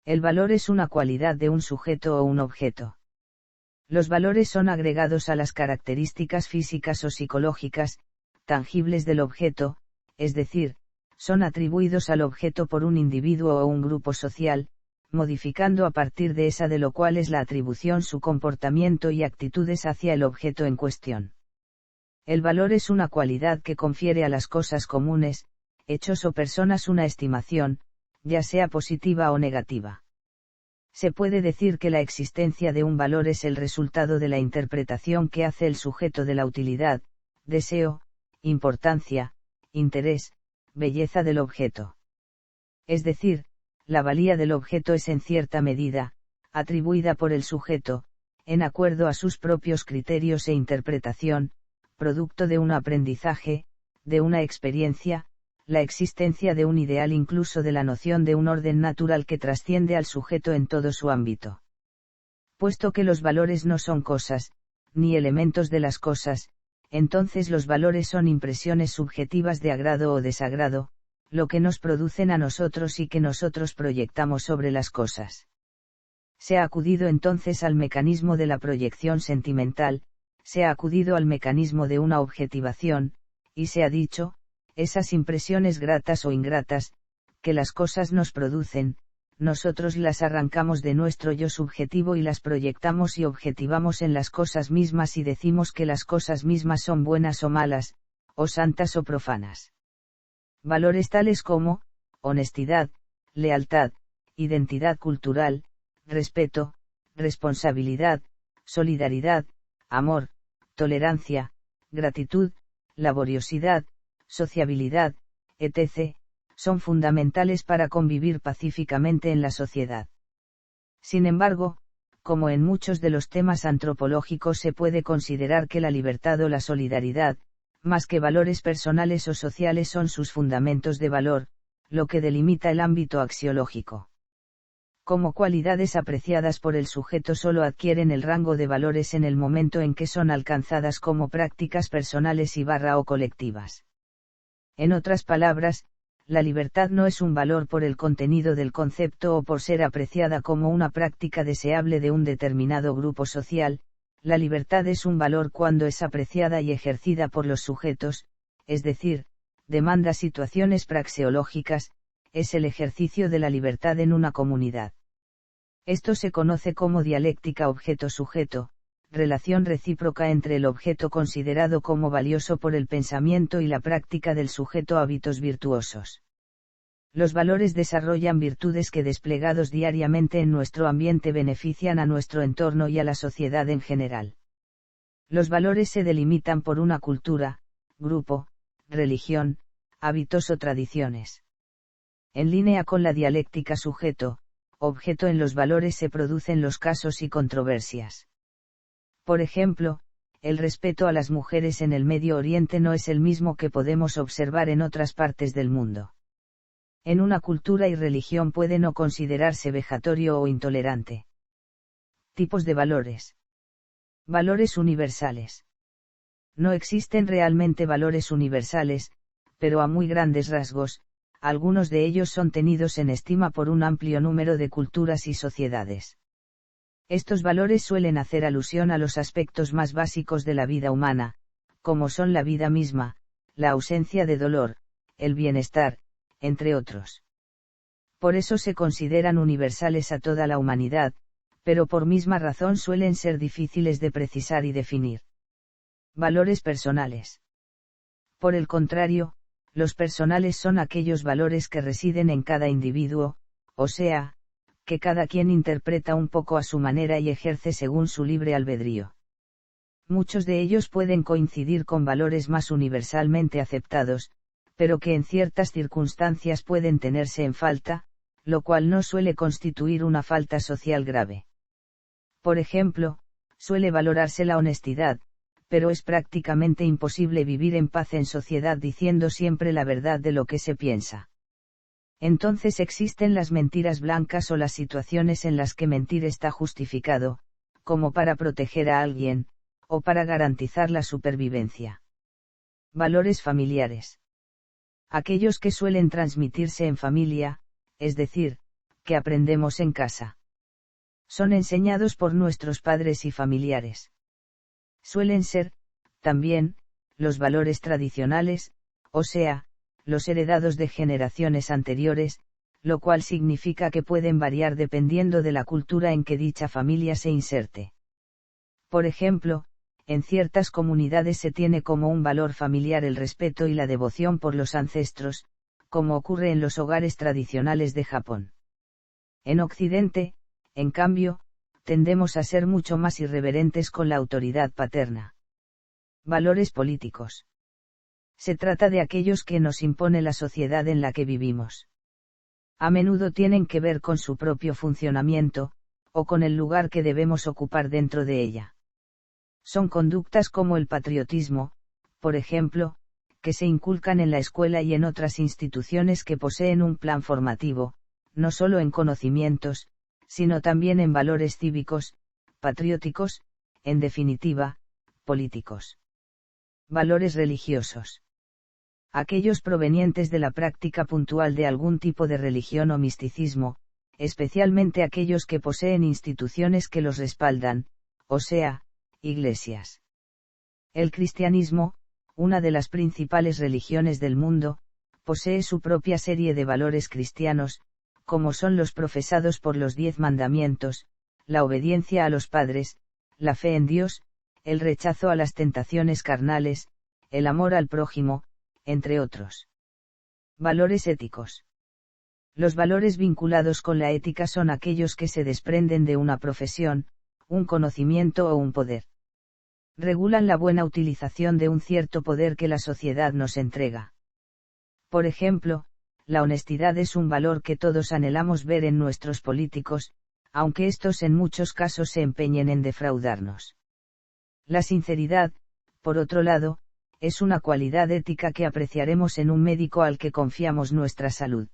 El valor es una cualidad de un sujeto o un objeto. Los valores son agregados a las características físicas o psicológicas, tangibles del objeto, es decir, son atribuidos al objeto por un individuo o un grupo social, modificando a partir de esa de lo cual es la atribución su comportamiento y actitudes hacia el objeto en cuestión. El valor es una cualidad que confiere a las cosas comunes, hechos o personas una estimación, ya sea positiva o negativa. Se puede decir que la existencia de un valor es el resultado de la interpretación que hace el sujeto de la utilidad, deseo, importancia, interés, belleza del objeto. Es decir, la valía del objeto es en cierta medida, atribuida por el sujeto, en acuerdo a sus propios criterios e interpretación, producto de un aprendizaje, de una experiencia, la existencia de un ideal, incluso de la noción de un orden natural que trasciende al sujeto en todo su ámbito. Puesto que los valores no son cosas, ni elementos de las cosas, entonces los valores son impresiones subjetivas de agrado o desagrado, lo que nos producen a nosotros y que nosotros proyectamos sobre las cosas. Se ha acudido entonces al mecanismo de la proyección sentimental, se ha acudido al mecanismo de una objetivación, y se ha dicho, esas impresiones gratas o ingratas, que las cosas nos producen, nosotros las arrancamos de nuestro yo subjetivo y las proyectamos y objetivamos en las cosas mismas y decimos que las cosas mismas son buenas o malas, o santas o profanas. Valores tales como, honestidad, lealtad, identidad cultural, respeto, responsabilidad, solidaridad, amor, tolerancia, gratitud, laboriosidad, sociabilidad, etc., son fundamentales para convivir pacíficamente en la sociedad. Sin embargo, como en muchos de los temas antropológicos se puede considerar que la libertad o la solidaridad, más que valores personales o sociales, son sus fundamentos de valor, lo que delimita el ámbito axiológico. Como cualidades apreciadas por el sujeto solo adquieren el rango de valores en el momento en que son alcanzadas como prácticas personales o colectivas. En otras palabras, la libertad no es un valor por el contenido del concepto o por ser apreciada como una práctica deseable de un determinado grupo social, la libertad es un valor cuando es apreciada y ejercida por los sujetos, es decir, demanda situaciones praxeológicas, es el ejercicio de la libertad en una comunidad. Esto se conoce como dialéctica objeto-sujeto, relación recíproca entre el objeto considerado como valioso por el pensamiento y la práctica del sujeto, hábitos virtuosos. Los valores desarrollan virtudes que desplegados diariamente en nuestro ambiente benefician a nuestro entorno y a la sociedad en general. Los valores se delimitan por una cultura, grupo, religión, hábitos o tradiciones. En línea con la dialéctica sujeto-objeto, en los valores se producen los casos y controversias. Por ejemplo, el respeto a las mujeres en el Medio Oriente no es el mismo que podemos observar en otras partes del mundo. En una cultura y religión puede no considerarse vejatorio o intolerante. Tipos de valores. Valores universales. No existen realmente valores universales, pero a muy grandes rasgos, algunos de ellos son tenidos en estima por un amplio número de culturas y sociedades. Estos valores suelen hacer alusión a los aspectos más básicos de la vida humana, como son la vida misma, la ausencia de dolor, el bienestar, entre otros. Por eso se consideran universales a toda la humanidad, pero por misma razón suelen ser difíciles de precisar y definir. Valores personales. Por el contrario, los personales son aquellos valores que residen en cada individuo, o sea, que cada quien interpreta un poco a su manera y ejerce según su libre albedrío. Muchos de ellos pueden coincidir con valores más universalmente aceptados, pero que en ciertas circunstancias pueden tenerse en falta, lo cual no suele constituir una falta social grave. Por ejemplo, suele valorarse la honestidad, pero es prácticamente imposible vivir en paz en sociedad diciendo siempre la verdad de lo que se piensa. Entonces existen las mentiras blancas o las situaciones en las que mentir está justificado, como para proteger a alguien, o para garantizar la supervivencia. Valores familiares. Aquellos que suelen transmitirse en familia, es decir, que aprendemos en casa. Son enseñados por nuestros padres y familiares. Suelen ser, también, los valores tradicionales, o sea, los heredados de generaciones anteriores, lo cual significa que pueden variar dependiendo de la cultura en que dicha familia se inserte. Por ejemplo, en ciertas comunidades se tiene como un valor familiar el respeto y la devoción por los ancestros, como ocurre en los hogares tradicionales de Japón. En Occidente, en cambio, tendemos a ser mucho más irreverentes con la autoridad paterna. Valores políticos. Se trata de aquellos que nos impone la sociedad en la que vivimos. A menudo tienen que ver con su propio funcionamiento, o con el lugar que debemos ocupar dentro de ella. Son conductas como el patriotismo, por ejemplo, que se inculcan en la escuela y en otras instituciones que poseen un plan formativo, no solo en conocimientos, sino también en valores cívicos, patrióticos, en definitiva, políticos. Valores religiosos. Aquellos provenientes de la práctica puntual de algún tipo de religión o misticismo, especialmente aquellos que poseen instituciones que los respaldan, o sea, iglesias. El cristianismo, una de las principales religiones del mundo, posee su propia serie de valores cristianos, como son los profesados por los 10 mandamientos, la obediencia a los padres, la fe en Dios, el rechazo a las tentaciones carnales, el amor al prójimo, entre otros. Valores éticos. Los valores vinculados con la ética son aquellos que se desprenden de una profesión, un conocimiento o un poder. Regulan la buena utilización de un cierto poder que la sociedad nos entrega. Por ejemplo, la honestidad es un valor que todos anhelamos ver en nuestros políticos, aunque estos en muchos casos se empeñen en defraudarnos. La sinceridad, por otro lado, es una cualidad ética que apreciaremos en un médico al que confiamos nuestra salud.